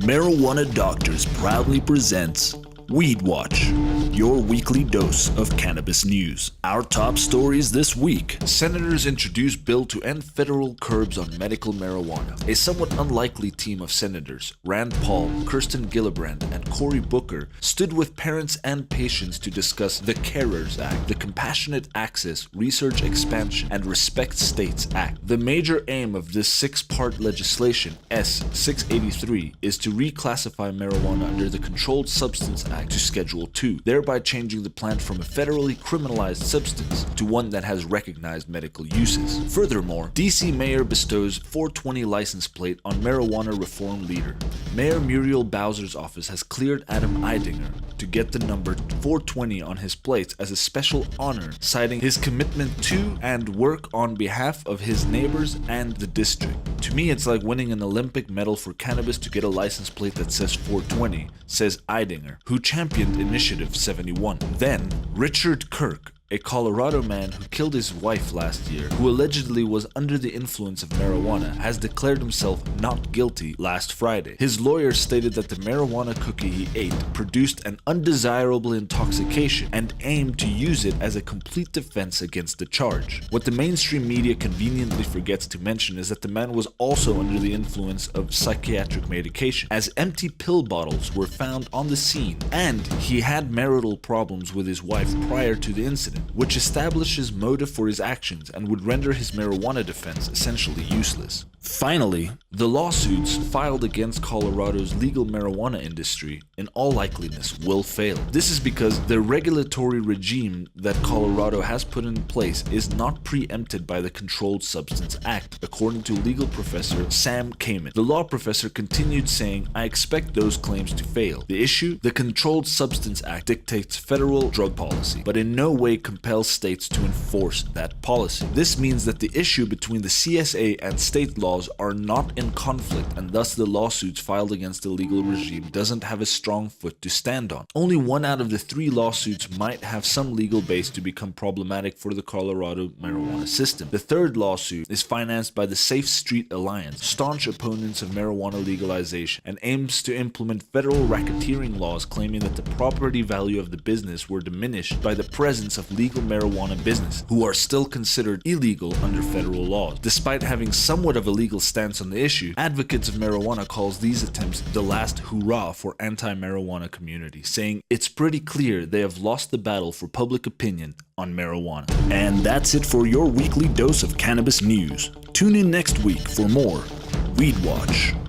Marijuana Doctors proudly presents WeedWatch, your weekly dose of cannabis news. Our top stories this week. Senators introduce bill to end federal curbs on medical marijuana. A somewhat unlikely team of senators, Rand Paul, Kirsten Gillibrand, and Cory Booker, stood with parents and patients to discuss the CARES Act, the Compassionate Access, Research Expansion, and Respect States Act. The major aim of this six-part legislation, S-683, is to reclassify marijuana under the Controlled Substance Act to Schedule 2, thereby changing the plant from a federally criminalized substance to one that has recognized medical uses. Furthermore, DC Mayor bestows 420 license plate on marijuana reform leader. Mayor Muriel Bowser's office has cleared Adam Eidinger to get the number 420 on his plates as a special honor, citing his commitment to and work on behalf of his neighbors and the district. To me, it's like winning an Olympic medal for cannabis to get a license plate that says 420, says Eidinger, who championed Initiative 71. Then, Richard Kirk, a Colorado man who killed his wife last year, who allegedly was under the influence of marijuana, has declared himself not guilty last Friday. His lawyer stated that the marijuana cookie he ate produced an undesirable intoxication and aimed to use it as a complete defense against the charge. What the mainstream media conveniently forgets to mention is that the man was also under the influence of psychiatric medication, as empty pill bottles were found on the scene, and he had marital problems with his wife prior to the incident, which establishes motive for his actions and would render his marijuana defense essentially useless. Finally, the lawsuits filed against Colorado's legal marijuana industry in all likeliness will fail. This is because the regulatory regime that Colorado has put in place is not preempted by the Controlled Substance Act, according to legal professor Sam Kamen. The law professor continued saying, "I expect those claims to fail. The issue? The Controlled Substance Act dictates federal drug policy, but in no way compels states to enforce that policy. This means that the issue between the CSA and state laws are not in conflict, and thus the lawsuits filed against the legal regime doesn't have a strong foot to stand on. Only one out of the three lawsuits might have some legal base to become problematic for the Colorado marijuana system. The third lawsuit is financed by the Safe Street Alliance, staunch opponents of marijuana legalization, and aims to implement federal racketeering laws claiming that the property value of the business were diminished by the presence of legal marijuana business, who are still considered illegal under federal laws. Despite having somewhat of a legal stance on the issue, advocates of marijuana calls these attempts the last hurrah for anti-marijuana community, saying it's pretty clear they have lost the battle for public opinion on marijuana. And that's it for your weekly dose of cannabis news. Tune in next week for more WeedWatch.